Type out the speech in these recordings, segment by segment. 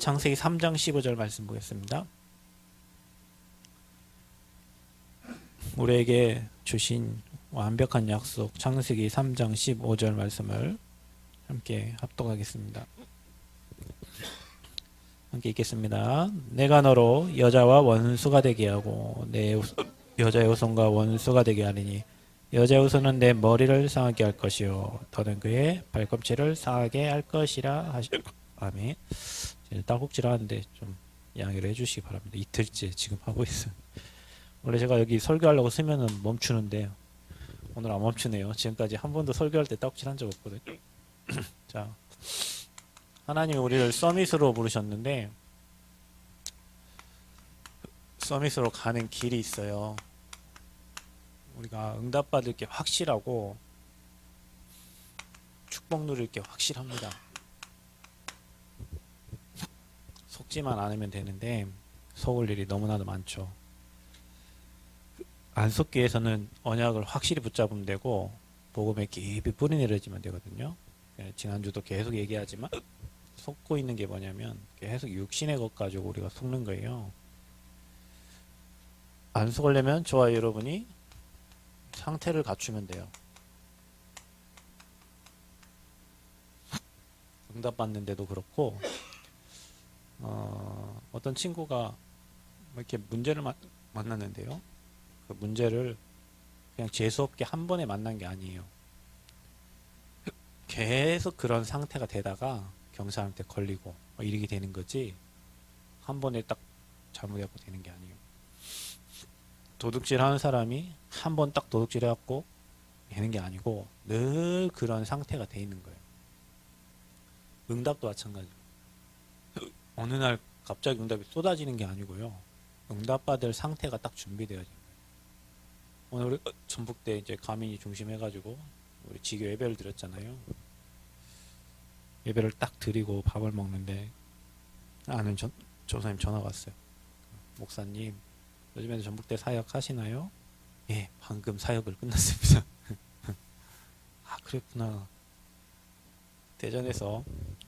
창세기 3장 15절 말씀 보겠습니다. 우리에게 주신 완벽한 약속 창세기 3장 15절 말씀을 함께 합독하겠습니다. 함께 읽겠습니다. 내가 너로 여자와 원수가 되게 하고 내 여자의 후손과 원수가 되게 하리니 여자의 후손은 내 머리를 상하게 할 것이요 너는 그의 발꿈치를 상하게 할 것이라 하시고 아멘. 딸꾹질 하는데 좀 양해를 해주시기 바랍니다. 이틀째 지금 하고 있어요. 원래 제가 여기 설교하려고 쓰면은 멈추는데 오늘 안 멈추네요. 지금까지 한 번도 설교할 때 딸꾹질 한 적 없거든요. 자, 하나님이 우리를 서밋으로 부르셨는데 서밋으로 가는 길이 있어요. 우리가 응답받을 게 확실하고 축복 누릴 게 확실합니다. 속지만 않으면 되는데 속을 일이 너무나도 많죠. 안 속기 위해서는 언약을 확실히 붙잡으면 되고 복음에 깊이 뿌리 내려지면 되거든요. 지난주도 계속 얘기하지만 속고 있는 게 뭐냐면 계속 육신의 것 가지고 우리가 속는 거예요. 안 속으려면 저와 여러분이 상태를 갖추면 돼요. 응답받는데도 그렇고 어떤 친구가 이렇게 문제를 만났는데요. 그 문제를 그냥 재수없게 한 번에 만난 게 아니에요. 계속 그런 상태가 되다가 경찰한테 걸리고 이렇게 되는 거지 한 번에 딱 잘못해갖고 되는 게 아니에요. 도둑질 하는 사람이 한 번 딱 도둑질 해갖고 되는 게 아니고 늘 그런 상태가 돼 있는 거예요. 응답도 마찬가지로 어느 날 갑자기 응답이 쏟아지는 게 아니고요. 응답받을 상태가 딱 준비되어진 거예요. 오늘 우리 전북대 이제 가민이 중심해가지고 우리 지교 예배를 드렸잖아요. 예배를 딱 드리고 밥을 먹는데 아는 전사님 전화가 왔어요. 목사님, 요즘에도 전북대 사역 하시나요? 예, 방금 사역을 끝났습니다. 아, 그랬구나. 대전에서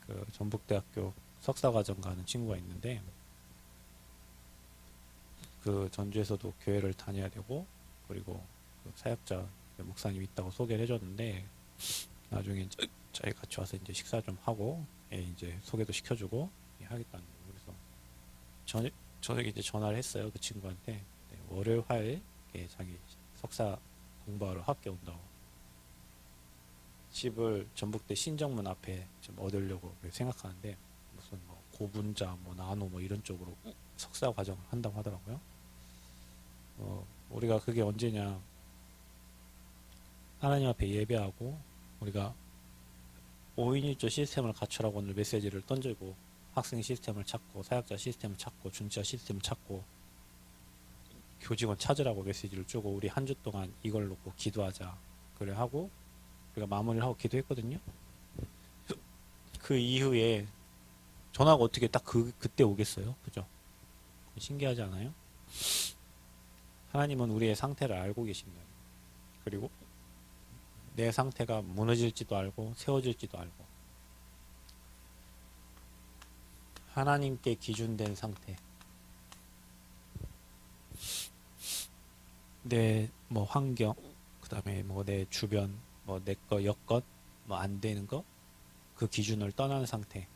그 전북대학교 석사과정 가는 친구가 있는데 그 전주에서도 교회를 다녀야 되고 그리고 그 사역자 목사님 있다고 소개를 해줬는데 나중에 저희 같이 와서 이제 식사 좀 하고 이제 소개도 시켜주고 하겠다는 거예요. 그래서 저녁에 이제 전화를 했어요. 그 친구한테 월요일 화요일 자기 석사 공부하러 학교 온다고 집을 전북대 신정문 앞에 좀 얻으려고 생각하는데 무슨 뭐 고분자 뭐 나노 뭐 이런 쪽으로 석사 과정을 한다고 하더라고요. 우리가 그게 언제냐, 하나님 앞에 예배하고 우리가 5인 1조 시스템을 갖추라고 오늘 메시지를 던지고 학생 시스템을 찾고 사역자 시스템을 찾고 중지자 시스템을 찾고 교직원 찾으라고 메시지를 주고 우리 한 주 동안 이걸 놓고 기도하자 그래 하고 우리가 마무리를 하고 기도했거든요. 그 이후에 전화가 어떻게 딱 그때 오겠어요? 그죠? 신기하지 않아요? 하나님은 우리의 상태를 알고 계신 거예요. 그리고 내 상태가 무너질지도 알고 세워질지도 알고 하나님께 기준된 상태, 내 뭐 환경, 그 다음에 뭐 내 주변, 뭐 내 거 여건, 뭐 안 되는 거, 그 기준을 떠난 상태.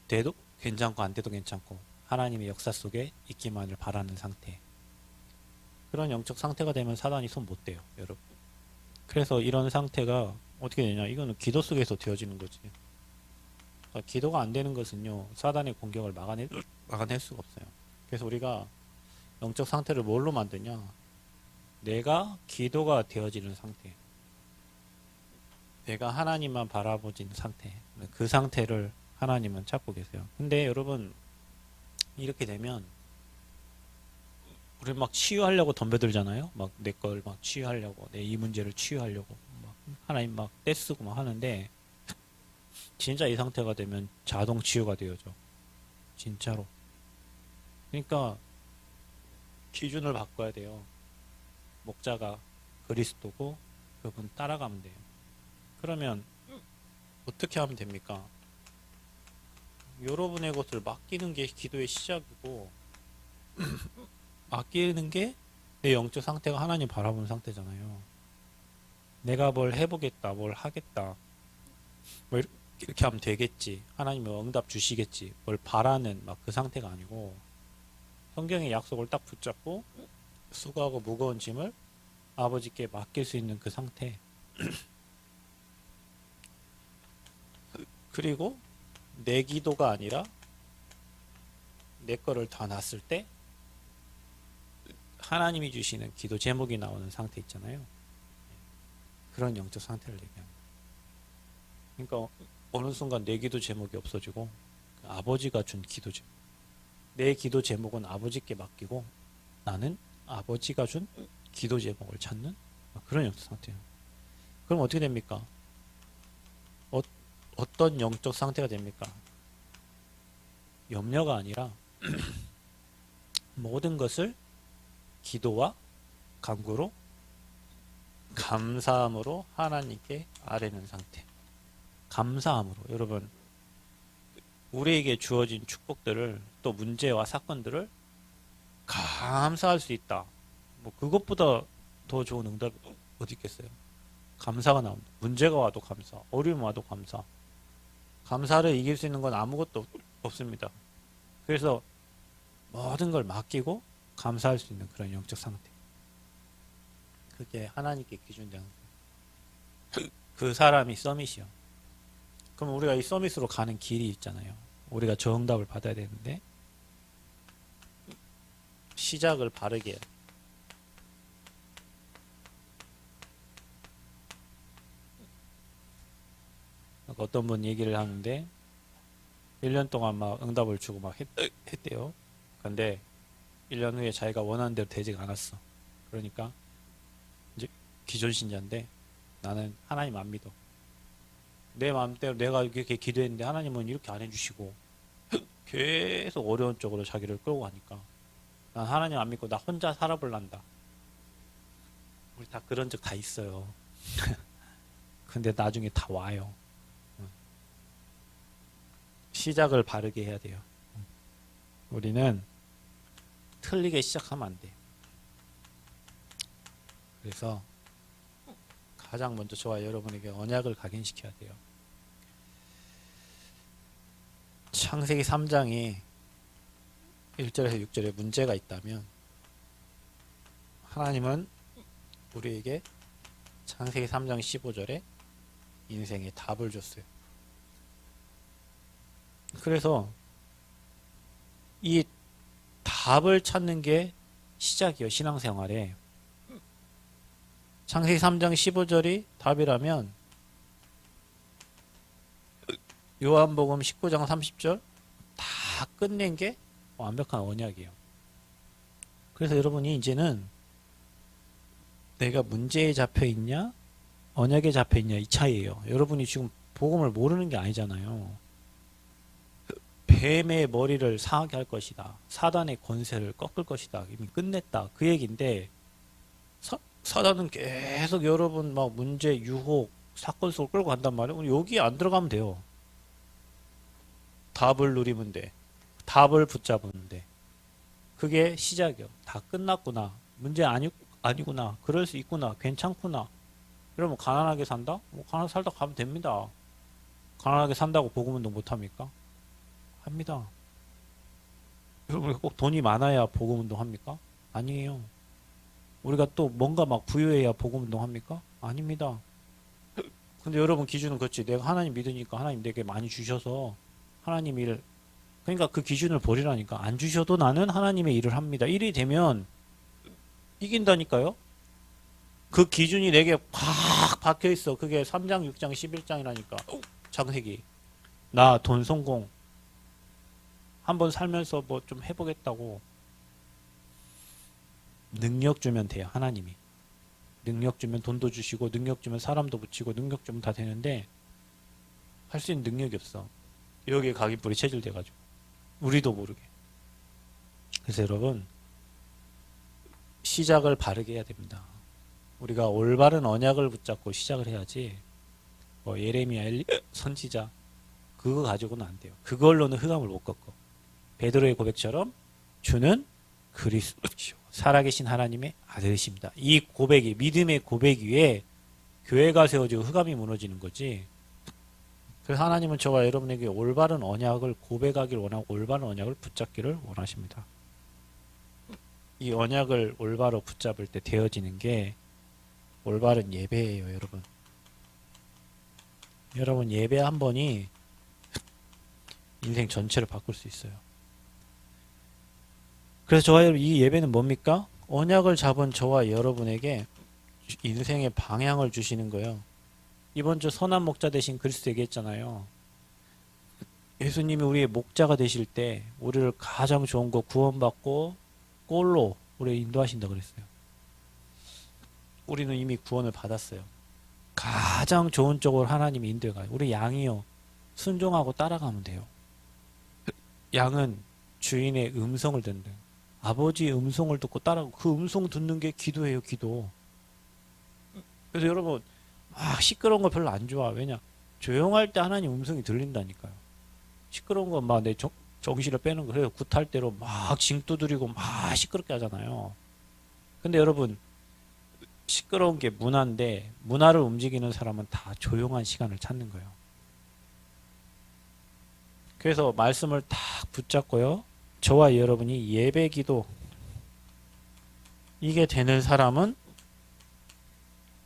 돼도 괜찮고 안 돼도 괜찮고 하나님의 역사 속에 있기만을 바라는 상태. 그런 영적 상태가 되면 사단이 손 못 대요, 여러분. 그래서 이런 상태가 어떻게 되냐? 이거는 기도 속에서 되어지는 거지. 그러니까 기도가 안 되는 것은요, 사단의 공격을 막아낼 수가 없어요. 그래서 우리가 영적 상태를 뭘로 만드냐? 내가 기도가 되어지는 상태. 내가 하나님만 바라보는 상태. 그 상태를 하나님은 찾고 계세요. 근데 여러분, 이렇게 되면 우리 막 치유하려고 덤벼들잖아요. 막 내 걸 막 치유하려고, 내 이 문제를 치유하려고 막 하나님 막 떼쓰고 막 하는데 진짜 이 상태가 되면 자동 치유가 되어져. 진짜로. 그러니까 기준을 바꿔야 돼요. 목자가 그리스도고 그분 따라가면 돼요. 그러면 어떻게 하면 됩니까? 여러분의 것을 맡기는 게 기도의 시작이고 맡기는 게 내 영적 상태가 하나님 바라보는 상태잖아요. 내가 뭘 해보겠다, 뭘 하겠다, 뭐 이렇게 하면 되겠지, 하나님이 응답 주시겠지, 뭘 바라는 막 그 상태가 아니고 성경의 약속을 딱 붙잡고 수고하고 무거운 짐을 아버지께 맡길 수 있는 그 상태. 그리고 내 기도가 아니라 내 거를 더 놨을 때 하나님이 주시는 기도 제목이 나오는 상태 있잖아요. 그런 영적 상태를 얘기합니다. 그러니까 어느 순간 내 기도 제목이 없어지고 아버지가 준 기도 제목, 내 기도 제목은 아버지께 맡기고 나는 아버지가 준 기도 제목을 찾는 그런 영적 상태예요. 그럼 어떻게 됩니까? 어떤 영적 상태가 됩니까? 염려가 아니라 모든 것을 기도와 간구로 감사함으로 하나님께 아뢰는 상태. 감사함으로. 여러분, 우리에게 주어진 축복들을, 또 문제와 사건들을 감사할 수 있다. 뭐 그것보다 더 좋은 응답이 어디 있겠어요? 감사가 나옵니다. 문제가 와도 감사, 어려움이 와도 감사. 감사를 이길 수 있는 건 아무것도 없습니다. 그래서 모든 걸 맡기고 감사할 수 있는 그런 영적 상태. 그게 하나님께 기준된 그 사람이 서밋이요. 그럼 우리가 이 서밋으로 가는 길이 있잖아요. 우리가 저 응답을 받아야 되는데 시작을 바르게 해요. 어떤 분 얘기를 하는데 1년 동안 막 응답을 주고 막 했대요. 근데 1년 후에 자기가 원하는 대로 되지가 않았어. 그러니까 이제 기존 신자인데 나는 하나님 안 믿어. 내 마음대로 내가 이렇게 기도했는데 하나님은 이렇게 안 해주시고 계속 어려운 쪽으로 자기를 끌고 가니까 난 하나님 안 믿고 나 혼자 살아볼란다. 우리 다 그런 적 다 있어요. 근데 나중에 다 와요. 시작을 바르게 해야 돼요. 우리는 틀리게 시작하면 안 돼. 그래서 가장 먼저 저와 여러분에게 언약을 각인시켜야 돼요. 창세기 3장이 1절에서 6절에 문제가 있다면 하나님은 우리에게 창세기 3장 15절에 인생의 답을 줬어요. 그래서 이 답을 찾는 게 시작이에요. 신앙생활에. 창세기 3장 15절이 답이라면 요한복음 19장 30절 다 끝낸 게 완벽한 언약이에요. 그래서 여러분이 이제는 내가 문제에 잡혀 있냐 언약에 잡혀 있냐 이 차이예요. 여러분이 지금 복음을 모르는 게 아니잖아요. 뱀의 머리를 상하게 할 것이다. 사단의 권세를 꺾을 것이다. 이미 끝냈다. 그 얘기인데 사단은 계속 여러분 막 문제, 유혹, 사건 속을 끌고 간단 말이에요. 여기 안 들어가면 돼요. 답을 누리면 돼. 답을 붙잡으면 돼. 그게 시작이요. 다 끝났구나. 문제 아니구나. 그럴 수 있구나. 괜찮구나. 그러면 가난하게 산다? 뭐 가난하게 살다 가면 됩니다. 가난하게 산다고 복음운동 못합니까? 합니다. 여러분 꼭 돈이 많아야 복음운동 합니까? 아니에요. 우리가 또 뭔가 막 부유해야 복음운동 합니까? 아닙니다. 근데 여러분 기준은 그렇지. 내가 하나님 믿으니까 하나님 내게 많이 주셔서 하나님 일을 그러니까 그 기준을 버리라니까. 안 주셔도 나는 하나님의 일을 합니다. 일이 되면 이긴다니까요. 그 기준이 내게 팍 박혀있어. 그게 3장, 6장, 11장이라니까. 창세기. 나 돈 성공. 한번 살면서 뭐 좀 해보겠다고. 능력 주면 돼요. 하나님이. 능력 주면 돈도 주시고 능력 주면 사람도 붙이고 능력 주면 다 되는데 할 수 있는 능력이 없어. 여기에 각인뿔이 체질돼가지고. 우리도 모르게. 그래서 여러분 시작을 바르게 해야 됩니다. 우리가 올바른 언약을 붙잡고 시작을 해야지 뭐 예레미야 선지자 그거 가지고는 안 돼요. 그걸로는 흑암을 못 꺾어. 베드로의 고백처럼 주는 그리스도시오. 살아계신 하나님의 아들이십니다. 이 고백이 믿음의 고백 위에 교회가 세워지고 흑암이 무너지는 거지. 그래서 하나님은 저와 여러분에게 올바른 언약을 고백하길 원하고 올바른 언약을 붙잡기를 원하십니다. 이 언약을 올바로 붙잡을 때 되어지는 게 올바른 예배예요, 여러분. 여러분 예배 한 번이 인생 전체를 바꿀 수 있어요. 그래서 저와 여러분 이 예배는 뭡니까? 언약을 잡은 저와 여러분에게 인생의 방향을 주시는 거예요. 이번 주 선한 목자 되신 그리스도 얘기했잖아요. 예수님이 우리의 목자가 되실 때 우리를 가장 좋은 거 구원받고 꼴로 우리를 인도하신다 그랬어요. 우리는 이미 구원을 받았어요. 가장 좋은 쪽으로 하나님이 인도해 가요. 우리 양이요. 순종하고 따라가면 돼요. 양은 주인의 음성을 듣는 아버지의 음성을 듣고 따라가고 그 음성 듣는 게 기도예요, 기도. 그래서 여러분 막 시끄러운 거 별로 안 좋아. 왜냐? 조용할 때 하나님 음성이 들린다니까요. 시끄러운 건 막 내 정신을 빼는 거. 그래서 굿할 대로 막 징 두드리고 막 시끄럽게 하잖아요. 근데 여러분 시끄러운 게 문화인데 문화를 움직이는 사람은 다 조용한 시간을 찾는 거예요. 그래서 말씀을 딱 붙잡고요. 저와 여러분이 예배 기도 이게 되는 사람은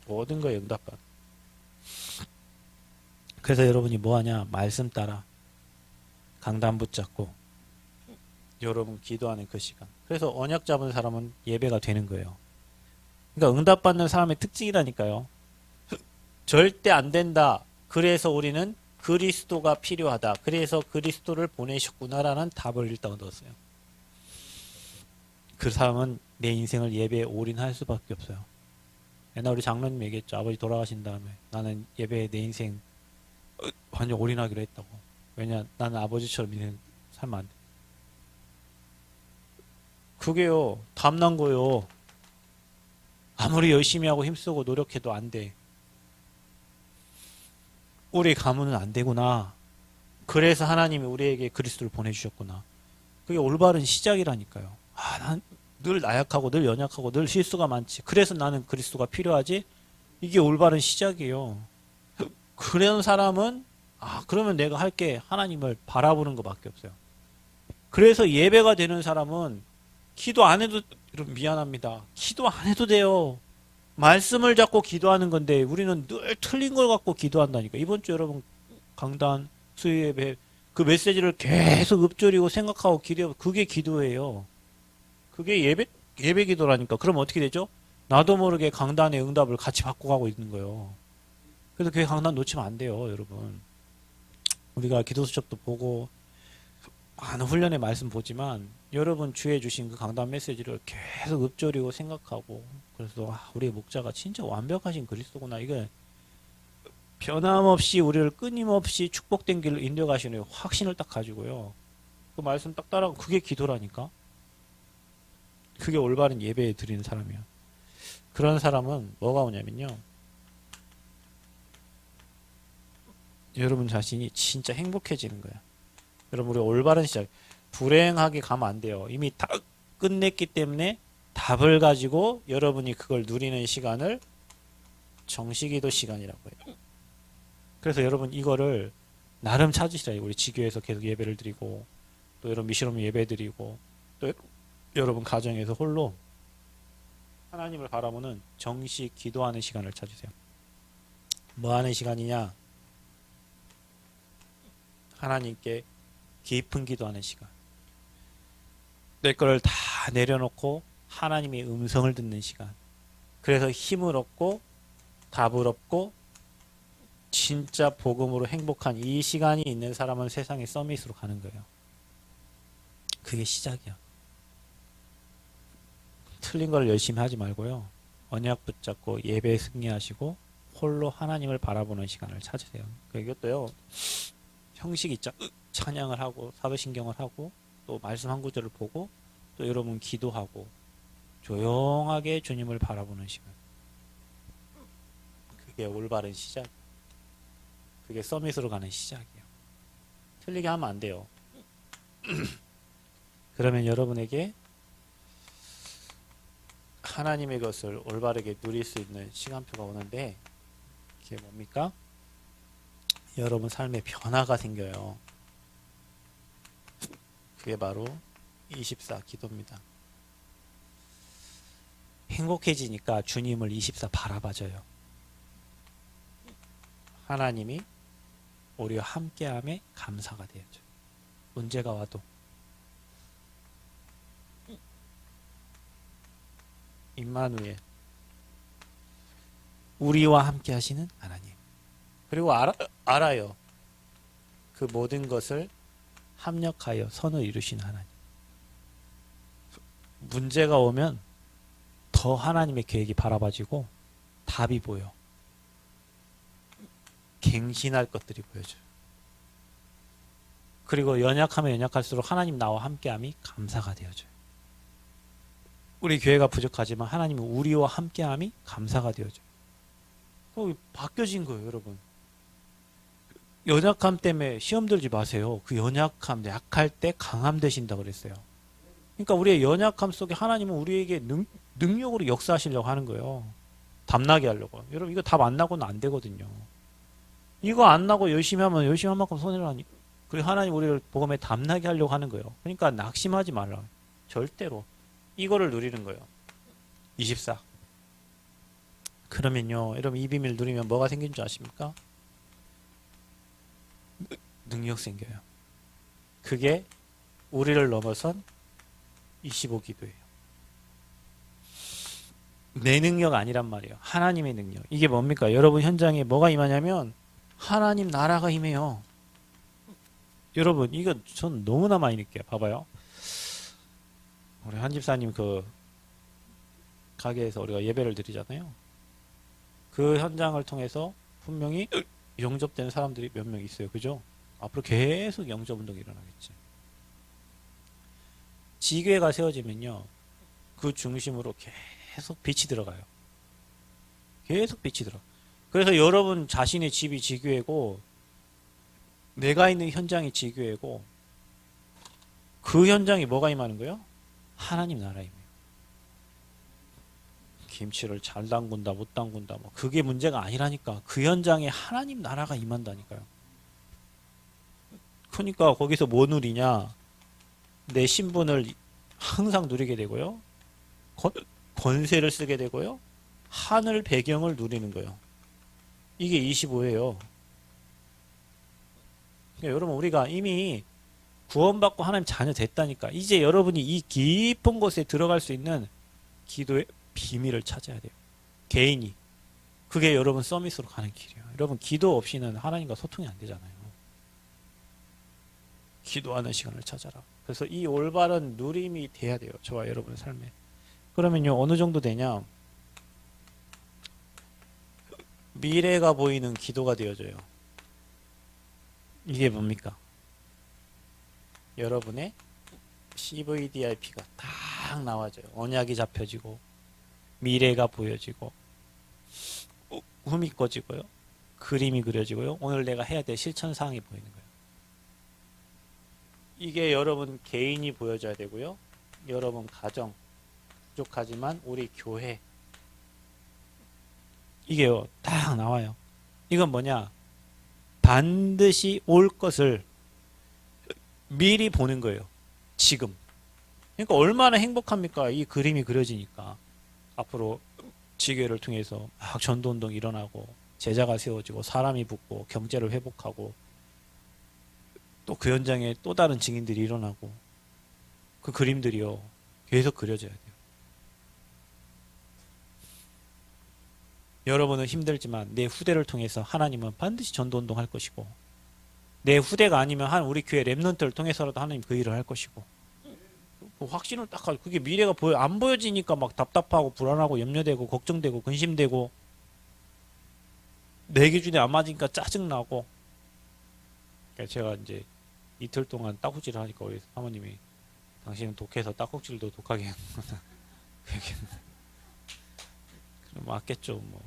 모든 거에 응답받아. 그래서 여러분이 뭐하냐? 말씀 따라 강단 붙잡고 여러분 기도하는 그 시간. 그래서 언약 잡은 사람은 예배가 되는 거예요. 그러니까 응답받는 사람의 특징이라니까요. 절대 안 된다. 그래서 우리는 그리스도가 필요하다. 그래서 그리스도를 보내셨구나라는 답을 일단 얻었어요. 그 사람은 내 인생을 예배에 올인할 수밖에 없어요. 옛날 우리 장로님 얘기했죠. 아버지 돌아가신 다음에 나는 예배에 내 인생 완전 올인하기로 했다고. 왜냐 나는 아버지처럼 인생 살면 안 돼. 그게요 담난 거요. 아무리 열심히 하고 힘쓰고 노력해도 안 돼. 우리 가문은 안 되구나. 그래서 하나님이 우리에게 그리스도를 보내주셨구나. 그게 올바른 시작이라니까요. 아, 난 늘 나약하고 늘 연약하고 늘 실수가 많지. 그래서 나는 그리스도가 필요하지. 이게 올바른 시작이에요. 그런 사람은 그러면 내가 할 게 하나님을 바라보는 것밖에 없어요. 그래서 예배가 되는 사람은 기도 안 해도 미안합니다. 기도 안 해도 돼요. 말씀을 잡고 기도하는 건데 우리는 늘 틀린 걸 갖고 기도한다니까. 이번 주 여러분 강단 수요 예배 그 메시지를 계속 읊조리고 생각하고 기도하고 그게 기도예요. 그게 예배 기도라니까. 그럼 어떻게 되죠? 나도 모르게 강단의 응답을 같이 받고 가고 있는 거예요. 그래서 그 강단 놓치면 안 돼요, 여러분. 우리가 기도 수첩도 보고 많은 훈련의 말씀 보지만 여러분 주에 주신 그 강단 메시지를 계속 읊조리고 생각하고 그래서 우리의 목자가 진짜 완벽하신 그리스도구나. 이게 변함없이 우리를 끊임없이 축복된 길을 인도해 가시는 확신을 딱 가지고요. 그 말씀 딱 따라가고 그게 기도라니까. 그게 올바른 예배에 드리는 사람이야. 그런 사람은 뭐가 오냐면요. 여러분 자신이 진짜 행복해지는 거야. 여러분 우리 올바른 시작. 불행하게 가면 안 돼요. 이미 다 끝냈기 때문에 답을 가지고 여러분이 그걸 누리는 시간을 정시기도 시간이라고 해요. 그래서 여러분 이거를 나름 찾으시라. 우리 지교에서 계속 예배를 드리고 또 여러분 미션홈 예배 드리고 또 여러분 가정에서 홀로 하나님을 바라보는 정시 기도하는 시간을 찾으세요. 뭐 하는 시간이냐? 하나님께 깊은 기도하는 시간. 내 거를 다 내려놓고 하나님의 음성을 듣는 시간. 그래서 힘을 얻고 답을 얻고 진짜 복음으로 행복한 이 시간이 있는 사람은 세상의 서밋으로 가는 거예요. 그게 시작이야. 틀린 걸 열심히 하지 말고요. 언약 붙잡고 예배에 승리하시고 홀로 하나님을 바라보는 시간을 찾으세요. 이것도요. 형식 있죠. 찬양을 하고 사도신경을 하고 또 말씀 한 구절을 보고 또 여러분 기도하고 조용하게 주님을 바라보는 시간. 그게 올바른 시작. 그게 서밋으로 가는 시작이에요. 틀리게 하면 안 돼요. 그러면 여러분에게 하나님의 것을 올바르게 누릴 수 있는 시간표가 오는데 그게 뭡니까? 여러분 삶에 변화가 생겨요. 그게 바로 24 기도입니다. 행복해지니까 주님을 24 바라봐줘요. 하나님이 우리와 함께함에 감사가 되어져요. 문제가 와도 임마누엘, 우리와 함께 하시는 하나님. 그리고 알아요. 그 모든 것을 합력하여 선을 이루시는 하나님. 문제가 오면 더 하나님의 계획이 바라봐지고 답이 보여. 갱신할 것들이 보여져요. 그리고 연약하면 연약할수록 하나님 나와 함께함이 감사가 되어져요. 우리 교회가 부족하지만 하나님은 우리와 함께함이 감사가 되어져요. 바뀌어진 거예요, 여러분. 연약함 때문에 시험 들지 마세요. 그 연약함, 약할 때 강함 되신다 그랬어요. 그러니까 우리의 연약함 속에 하나님은 우리에게 능력으로 역사하시려고 하는 거예요. 답나게 하려고. 여러분 이거 답 안 나고는 안 되거든요. 이거 안 나고 열심히 하면 열심히 한 만큼 손해를 하니. 그리고 하나님 우리를 복음에 답나게 하려고 하는 거예요. 그러니까 낙심하지 말라. 절대로. 이거를 누리는 거예요. 24. 그러면요, 여러분 이 비밀 누리면 뭐가 생긴 줄 아십니까? 능력 생겨요. 그게 우리를 넘어선 25 기도예요. 내 능력 아니란 말이에요. 하나님의 능력. 이게 뭡니까? 여러분 현장에 뭐가 임하냐면 하나님 나라가 임해요. 여러분 이거 전 너무나 많이 느껴요. 봐봐요. 우리 한 집사님 그 가게에서 우리가 예배를 드리잖아요. 그 현장을 통해서 분명히 영접되는 사람들이 몇 명 있어요. 그죠? 앞으로 계속 영접 운동이 일어나겠지. 지교회가 세워지면요. 그 중심으로 계속 빛이 들어가요. 계속 빛이 들어. 그래서 여러분 자신의 집이 지교회고 내가 있는 현장이 지교회고 그 현장에 뭐가 임하는 거예요? 하나님 나라입니다. 김치를 잘 담근다 못 담근다 뭐 그게 문제가 아니라니까. 그 현장에 하나님 나라가 임한다니까요. 그러니까 거기서 뭐 누리냐? 내 신분을 항상 누리게 되고요. 권세를 쓰게 되고요. 하늘 배경을 누리는 거예요. 이게 25예요. 그러니까 여러분 우리가 이미 구원받고 하나님 자녀 됐다니까. 이제 여러분이 이 깊은 곳에 들어갈 수 있는 기도의 비밀을 찾아야 돼요. 개인이. 그게 여러분 서밋으로 가는 길이에요. 여러분 기도 없이는 하나님과 소통이 안 되잖아요. 기도하는 시간을 찾아라. 그래서 이 올바른 누림이 돼야 돼요. 저와 여러분의 삶에. 그러면요 어느 정도 되냐? 미래가 보이는 기도가 되어져요. 이게 뭡니까? 여러분의 CVDIP가 딱 나와져요. 언약이 잡혀지고 미래가 보여지고 꿈이 꿔지고요. 그림이 그려지고요. 오늘 내가 해야 될 실천사항이 보이는 거예요. 이게 여러분 개인이 보여져야 되고요. 여러분 가정 부족하지만 우리 교회 이게요 딱 나와요. 이건 뭐냐? 반드시 올 것을 미리 보는 거예요. 지금. 그러니까 얼마나 행복합니까? 이 그림이 그려지니까. 앞으로 지교회를 통해서 막 전도운동이 일어나고 제자가 세워지고 사람이 붙고 경제를 회복하고 또 그 현장에 또 다른 증인들이 일어나고 그 그림들이요 계속 그려져야 돼요. 여러분은 힘들지만 내 후대를 통해서 하나님은 반드시 전도운동 할 것이고 내 후대가 아니면 한 우리 교회 랩런트를 통해서라도 하나님 그 일을 할 것이고 그 확신을 딱 하고 그게 미래가 안 보여지니까 막 답답하고 불안하고 염려되고 걱정되고 근심되고 내 기준에 안 맞으니까 짜증나고 그러니까 제가 이제 이틀 동안 딱꼭질을 하니까 우리 사모님이 당신은 독해서 딱꼭질도 독하게 그럼 맞겠죠 뭐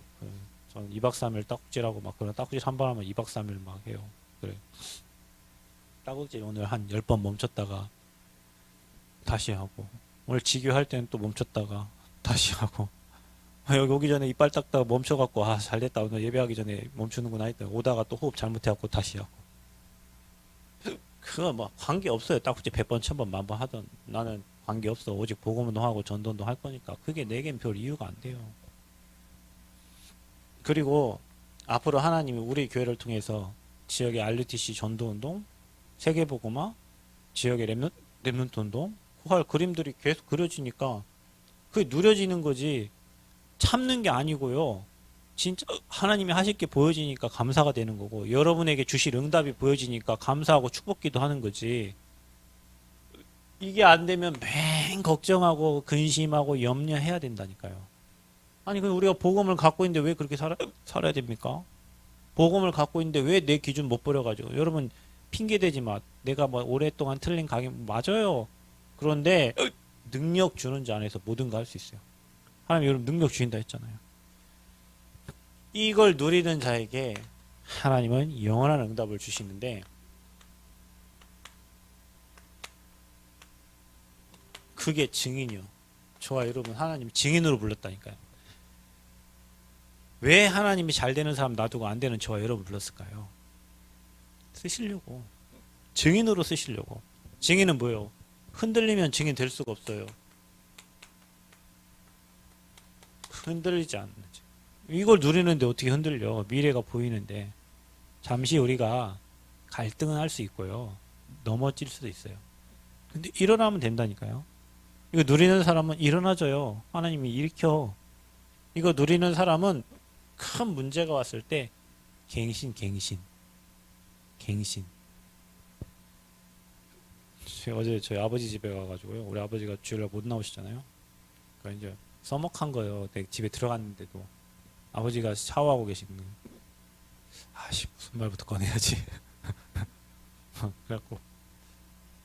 저는 2박 3일 딱꼭질하고 막 그런 딱꼭질 한 번 하면 2박 3일 막 해요. 그래 따국질 오늘 한 10번 멈췄다가 다시 하고, 오늘 지교할 때는 또 멈췄다가 다시 하고, 여기 오기 전에 이빨 닦다가 멈춰갖고, 아, 잘됐다. 오늘 예배하기 전에 멈추는구나 했다. 오다가 또 호흡 잘못해갖고 다시 하고. 그거 뭐 관계 없어요. 딱굳이 100번, 1000번, 만번 하던. 나는 관계 없어. 오직 복음도 하고 전도도 할 거니까. 그게 내겐 별 이유가 안 돼요. 그리고 앞으로 하나님이 우리 교회를 통해서 지역의 RUTC 전도운동, 세계복음화, 지역의 랩런트 운동, 그할 그림들이 계속 그려지니까 그게 누려지는 거지. 참는 게 아니고요. 진짜 하나님이 하실 게 보여지니까 감사가 되는 거고, 여러분에게 주실 응답이 보여지니까 감사하고 축복기도 하는 거지. 이게 안 되면 맹 걱정하고 근심하고 염려해야 된다니까요. 아니, 그럼 우리가 복음을 갖고 있는데 왜 그렇게 살아야 됩니까? 복음을 갖고 있는데 왜 내 기준 못 버려가지고. 여러분, 핑계대지 마. 내가 뭐 오랫동안 틀린 강의 맞아요. 그런데 능력 주는 자 안에서 뭐든가 할 수 있어요. 하나님 여러분 능력 주신다 했잖아요. 이걸 누리는 자에게 하나님은 영원한 응답을 주시는데, 그게 증인이요. 저와 여러분 하나님 증인으로 불렀다니까요. 왜 하나님이 잘 되는 사람 놔두고 안 되는 저와 여러분 불렀을까요? 쓰시려고. 증인으로 쓰시려고. 증인은 뭐예요? 흔들리면 증인 될 수가 없어요. 흔들리지 않는 지. 이걸 누리는데 어떻게 흔들려? 미래가 보이는데. 잠시 우리가 갈등은 할 수 있고요. 넘어질 수도 있어요. 근데 일어나면 된다니까요. 이거 누리는 사람은 일어나져요. 하나님이 일으켜. 이거 누리는 사람은 큰 문제가 왔을 때 갱신. 어제 저희 아버지 집에 가가지고요. 우리 아버지가 주일날 못 나오시잖아요. 그러니까 이제 서먹한 거예요. 내 집에 들어갔는데도 아버지가 샤워하고 계신 거예요. 아씨, 무슨 말부터 꺼내야지. 그래갖고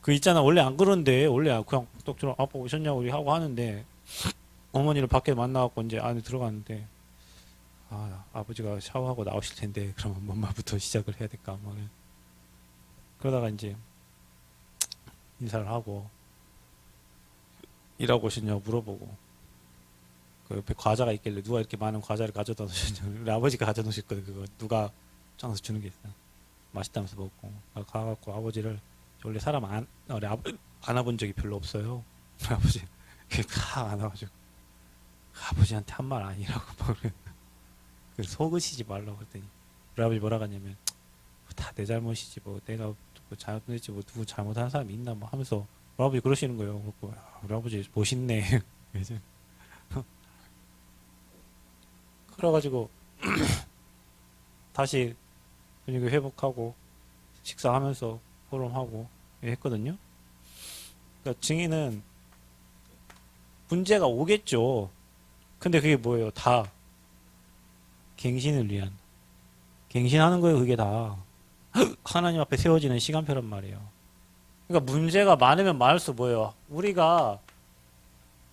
그 있잖아, 원래 안 그런데 원래 그냥 똑처럼 아빠 오셨냐고 우리 하고 하는데, 어머니를 밖에 만나갖고 이제 안에 들어갔는데, 아, 아버지가 샤워하고 나오실 텐데 그러면 뭔 말부터 시작을 해야 될까 뭐. 그러다가 이제 인사를 하고, 일하고 오셨냐고 물어보고, 그 옆에 과자가 있길래 누가 이렇게 많은 과자를 가져다 놓으셨냐고. 우리 아버지가 가져다 놓으셨거든. 그거 누가 장서 주는 게 있어. 맛있다면서 먹고. 가갖고 아버지를, 원래 사람 안아본 적이 별로 없어요. 우리 아버지 가 안아가지고 아버지한테 한 말 아니라고 막 그래. 속으시지 말라고 했더니 우리 아버지 뭐라 하냐면, 다 내 잘못이지 뭐, 내가 뭐 잘못했지 뭐, 누구 잘못한 사람이 있나 뭐 하면서 우리 아버지 그러시는 거예요. 그래서 우리 아버지 멋있네. 그래가지고 다시 분위기 회복하고 식사하면서 포럼하고 했거든요. 그러니까 증인은 문제가 오겠죠. 근데 그게 뭐예요? 다 갱신을 위한, 갱신하는 거예요. 그게 다 하나님 앞에 세워지는 시간표란 말이에요. 그러니까 문제가 많으면 많을수록 뭐예요? 우리가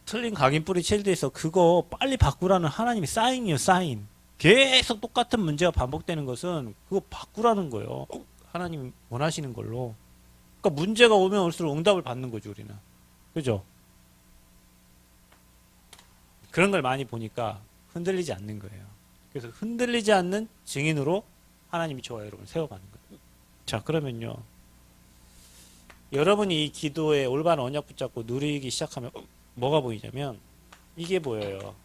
틀린 각인뿌리 칠 때 있어 그거 빨리 바꾸라는 하나님의 사인이에요. 사인. 계속 똑같은 문제가 반복되는 것은 그거 바꾸라는 거예요. 하나님 원하시는 걸로. 그러니까 문제가 오면 올수록 응답을 받는 거죠, 우리는. 그죠? 그런 걸 많이 보니까 흔들리지 않는 거예요. 그래서 흔들리지 않는 증인으로 하나님이 저와 여러분을 세워가는 거예요. 자, 그러면요. 여러분이 이 기도에 올바른 언약 붙잡고 누리기 시작하면 뭐가 보이냐면 이게 보여요.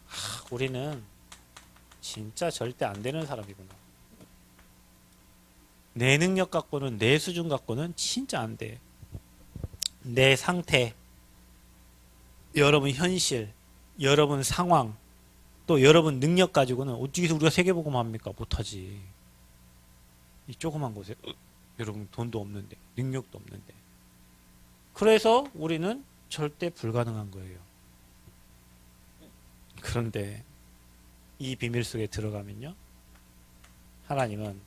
우리는 진짜 절대 안 되는 사람이구나. 내 능력 갖고는, 내 수준 갖고는 진짜 안 돼. 내 상태, 여러분 현실, 여러분 상황, 또 여러분 능력 가지고는 어떻게 우리가 세계복음 합니까? 못하지. 이 조그만 곳에 여러분 돈도 없는데, 능력도 없는데. 그래서 우리는 절대 불가능한 거예요. 그런데 이 비밀 속에 들어가면요, 하나님은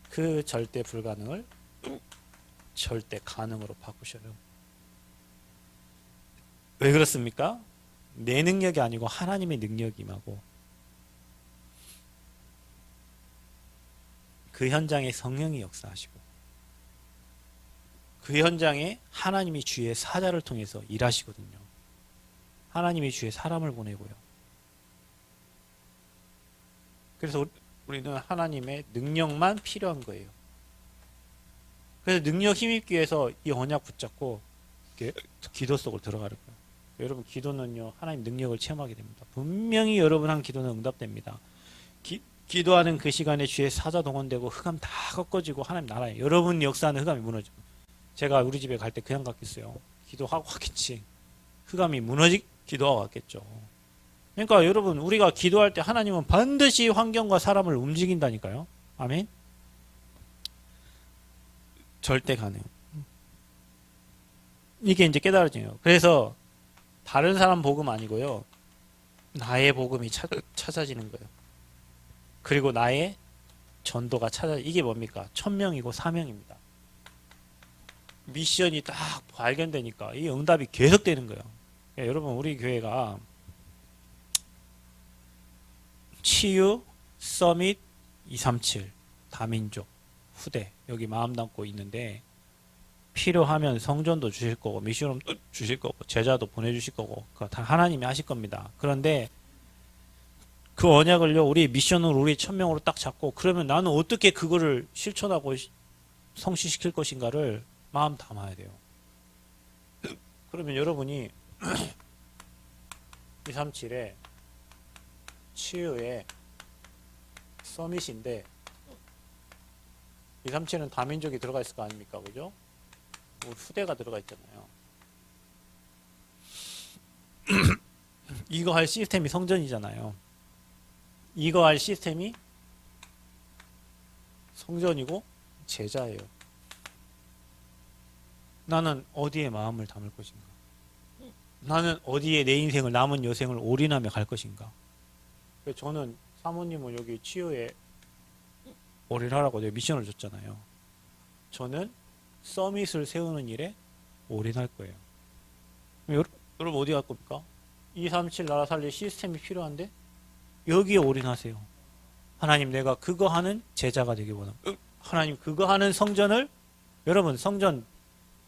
그 절대 불가능을 절대 가능으로 바꾸셔요. 왜 그렇습니까? 내 능력이 아니고 하나님의 능력이 임하고, 그 현장에 성령이 역사하시고, 그 현장에 하나님이 주의 사자를 통해서 일하시거든요. 하나님이 주의 사람을 보내고요. 그래서 우리는 하나님의 능력만 필요한 거예요. 그래서 능력 힘입기 위해서 이 언약 붙잡고 기도 속으로 들어가는 거예요. 여러분, 기도는요, 하나님 능력을 체험하게 됩니다. 분명히 여러분 한 기도는 응답됩니다. 기도하는 그 시간에 주의 사자 동원되고 흑암 다 꺾어지고 하나님 나라에 여러분 역사하는 흑암이 무너지고. 제가 우리 집에 갈 때 그냥 갔겠어요. 기도하고 왔겠지. 흑암이 기도하고 왔겠죠. 그러니까 여러분, 우리가 기도할 때 하나님은 반드시 환경과 사람을 움직인다니까요. 아멘. 절대 가능. 이게 이제 깨달아져요. 그래서 다른 사람 복음 아니고요, 나의 복음이 찾아지는 거예요. 그리고 나의 전도가 이게 뭡니까? 천명이고 사명입니다. 미션이 딱 발견되니까 이 응답이 계속되는 거예요. 그러니까 여러분, 우리 교회가 치유, 서밋, 237, 다민족, 후대 여기 마음 담고 있는데, 필요하면 성전도 주실 거고 미션도 주실 거고 제자도 보내주실 거고 그거 다 하나님이 하실 겁니다. 그런데 그 언약을요, 우리 미션으로 우리 천명으로 딱 잡고, 그러면 나는 어떻게 그거를 실천하고 성취시킬 것인가를 마음 담아야 돼요. 그러면 여러분이 237에 치유의 서밋인데, 237은 다민족이 들어가 있을 거 아닙니까? 그죠? 우리 후대가 들어가 있잖아요. 이거 할 시스템이 성전이잖아요. 이거 할 시스템이 성전이고 제자예요. 나는 어디에 마음을 담을 것인가? 나는 어디에 내 인생을, 남은 여생을 올인하며 갈 것인가? 저는 사모님은 여기 치유에 올인하라고 내가 미션을 줬잖아요. 저는 서밋을 세우는 일에 올인할 거예요. 여러분 어디 갈 겁니까? 237 나라 살릴 시스템이 필요한데 여기에 올인하세요. 하나님, 내가 그거 하는 제자가 되기 원합니다. 하나님, 그거 하는 성전을, 여러분 성전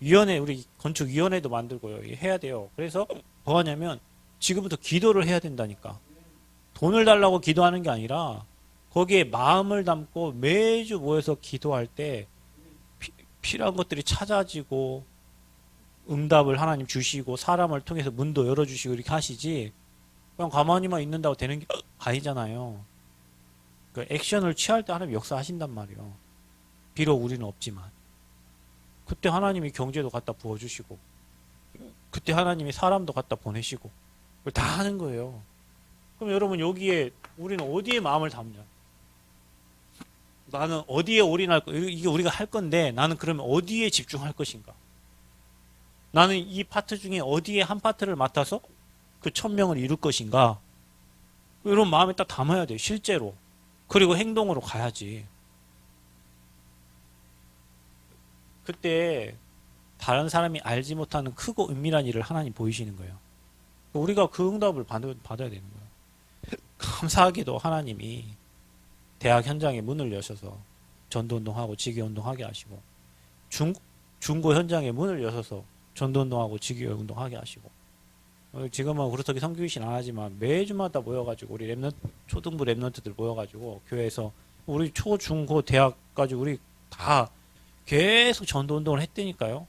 위원회, 우리 건축위원회도 만들고요, 해야 돼요. 그래서 뭐 하냐면 지금부터 기도를 해야 된다니까. 돈을 달라고 기도하는 게 아니라 거기에 마음을 담고 매주 모여서 기도할 때 필요한 것들이 찾아지고 응답을 하나님 주시고 사람을 통해서 문도 열어주시고 이렇게 하시지, 그냥 가만히만 있는다고 되는 게 아니잖아요. 그 액션을 취할 때 하나님 역사하신단 말이에요. 비록 우리는 없지만 그때 하나님이 경제도 갖다 부어주시고 그때 하나님이 사람도 갖다 보내시고 그걸 다 하는 거예요. 그럼 여러분, 여기에 우리는 어디에 마음을 담냐? 나는 어디에 올인할 거, 이게 우리가 할 건데 나는 그러면 어디에 집중할 것인가? 나는 이 파트 중에 어디에 한 파트를 맡아서 그 천명을 이룰 것인가? 이런 마음에 딱 담아야 돼요, 실제로. 그리고 행동으로 가야지. 그때 다른 사람이 알지 못하는 크고 은밀한 일을 하나님 보이시는 거예요. 우리가 그 응답을 받아야 되는 거예요. 감사하게도 하나님이 대학 현장에 문을 여셔서 전도운동하고 직위운동하게 하시고, 중고 현장에 문을 여셔서 전도운동하고 직위운동하게 하시고, 지금은 그렇게 성교이신 안 하지만 매주마다 모여가지고 우리 초등부 랩런트들 모여가지고 교회에서 우리 초, 중, 고, 대학까지 우리 다 계속 전도운동을 했다니까요.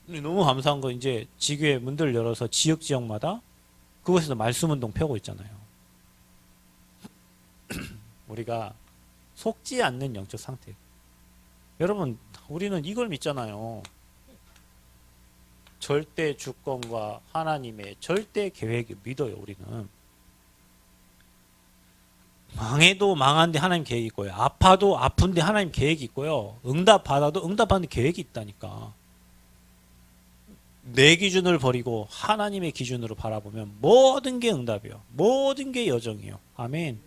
너무 감사한 건 이제 지교회 문들을 열어서 지역마다 그곳에서 말씀운동 펴고 있잖아요. 우리가 속지 않는 영적 상태. 여러분, 우리는 이걸 믿잖아요. 절대 주권과 하나님의 절대 계획을 믿어요. 우리는 망해도 망한데 하나님 계획이 있고요, 아파도 아픈데 하나님 계획이 있고요, 응답 받아도 응답하는 계획이 있다니까. 내 기준을 버리고 하나님의 기준으로 바라보면 모든 게 응답이에요. 모든 게 여정이에요. 아멘.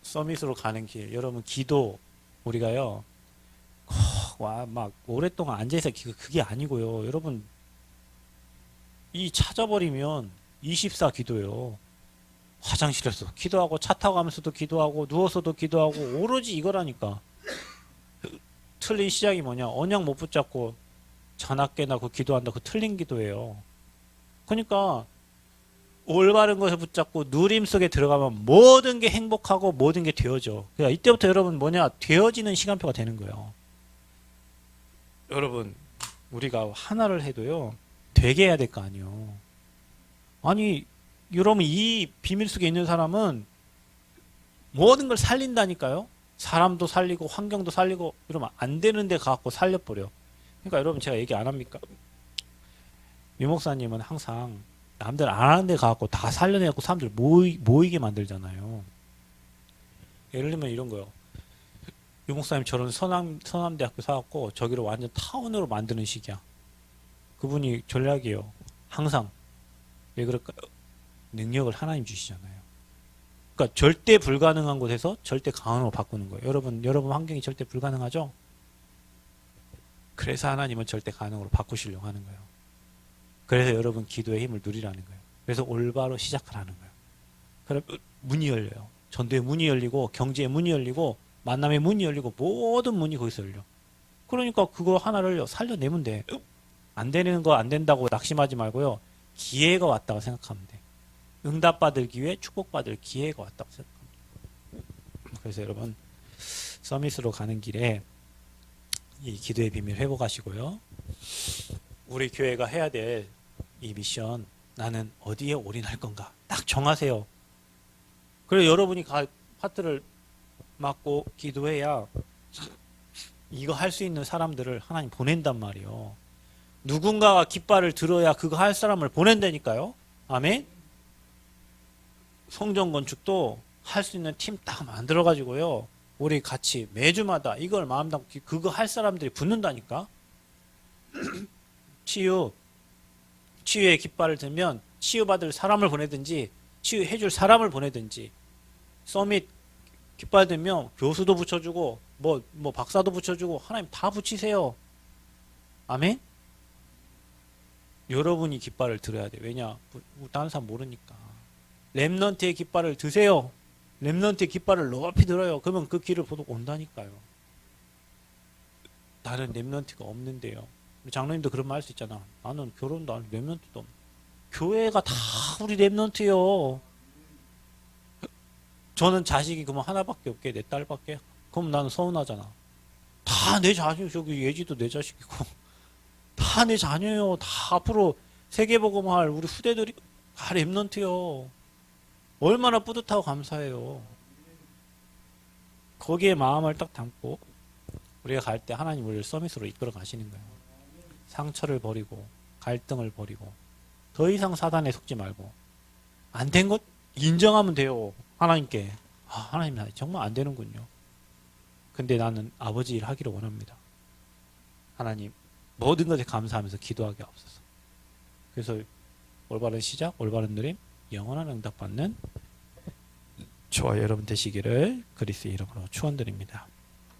서밋으로 가는 길, 여러분 기도, 우리가요 막 오랫동안 앉아있어 그게 아니고요. 여러분, 이 찾아버리면 24 기도예요. 화장실에서 기도하고 차 타고 가면서도 기도하고 누워서도 기도하고 오로지 이거라니까. 틀린 시작이 뭐냐? 언약 못 붙잡고 전학계나 그 기도한다. 그 틀린 기도예요. 그러니까 올바른 것을 붙잡고 누림 속에 들어가면 모든 게 행복하고 모든 게 되어져. 그러니까 이때부터 여러분 뭐냐? 되어지는 시간표가 되는 거예요. 여러분 우리가 하나를 해도요. 되게 해야 될 거 아니에요. 아니 여러분 이 비밀 속에 있는 사람은 모든 걸 살린다니까요. 사람도 살리고 환경도 살리고 이러면 안 되는데 가갖고 살려버려. 그러니까 여러분 제가 얘기 안 합니까? 유 목사님은 항상 남들 안 하는 데 가갖고 다 살려내고 사람들 모이게 만들잖아요. 예를 들면 이런 거요. 유 목사님 저런 서남대학교 사갖고 저기를 완전 타운으로 만드는 식이야. 그분이 전략이에요. 항상. 왜 그럴까요? 능력을 하나님 주시잖아요. 그러니까 절대 불가능한 곳에서 절대 가능으로 바꾸는 거예요. 여러분 환경이 절대 불가능하죠? 그래서 하나님은 절대 가능으로 바꾸시려고 하는 거예요. 그래서 여러분 기도의 힘을 누리라는 거예요. 그래서 올바로 시작을 하는 거예요. 그럼 문이 열려요. 전도의 문이 열리고 경제의 문이 열리고 만남의 문이 열리고 모든 문이 거기서 열려. 그러니까 그거 하나를 살려내면 돼. 안 되는 거 안 된다고 낙심하지 말고요. 기회가 왔다고 생각하면 돼. 응답받을 기회, 축복받을 기회가 왔다고 생각합니다. 그래서 여러분 서밋으로 가는 길에 이 기도의 비밀 회복하시고요. 우리 교회가 해야 될 이 미션, 나는 어디에 올인할 건가 딱 정하세요. 그리고 여러분이 파트를 맡고 기도해야 이거 할 수 있는 사람들을 하나님 보낸단 말이에요. 누군가가 깃발을 들어야 그거 할 사람을 보낸다니까요. 아멘. 성전 건축도 할 수 있는 팀 딱 만들어 가지고요. 우리 같이 매주마다 이걸 마음 담고 그거 할 사람들이 붙는다니까. 치유의 깃발을 들면 치유받을 사람을 보내든지 치유해줄 사람을 보내든지, 서밋 깃발 들면 교수도 붙여주고 뭐 박사도 붙여주고 하나님 다 붙이세요. 아멘. 여러분이 깃발을 들어야 돼. 왜냐? 다른 사람 모르니까. 렘넌트의 깃발을 드세요. 렘넌트의 깃발을 높이 들어요. 그러면 그 길을 보고 온다니까요. 나는 렘넌트가 없는데요. 우리 장로님도 그런 말 할 수 있잖아. 나는 결혼도 안 렘넌트도 없는. 교회가 다 우리 렘넌트요. 저는 자식이 그러면 하나밖에 없게, 내 딸밖에. 그럼 나는 서운하잖아. 다 내 자식, 저기 예지도 내 자식이고 다 내 자녀요. 다 앞으로 세계복음할 우리 후대들이 다 렘넌트요. 얼마나 뿌듯하고 감사해요. 거기에 마음을 딱 담고 우리가 갈 때 하나님 우리를 서밋으로 이끌어 가시는 거예요. 상처를 버리고 갈등을 버리고 더 이상 사단에 속지 말고 안 된 것 인정하면 돼요. 하나님께. 하나님 나 정말 안 되는군요. 근데 나는 아버지 일 하기를 원합니다. 하나님 모든 것에 감사하면서 기도하게 없어서. 그래서 올바른 시작, 올바른 누림, 영원한 응답받는 저와 여러분 되시기를 그리스도의 이름으로 축원드립니다.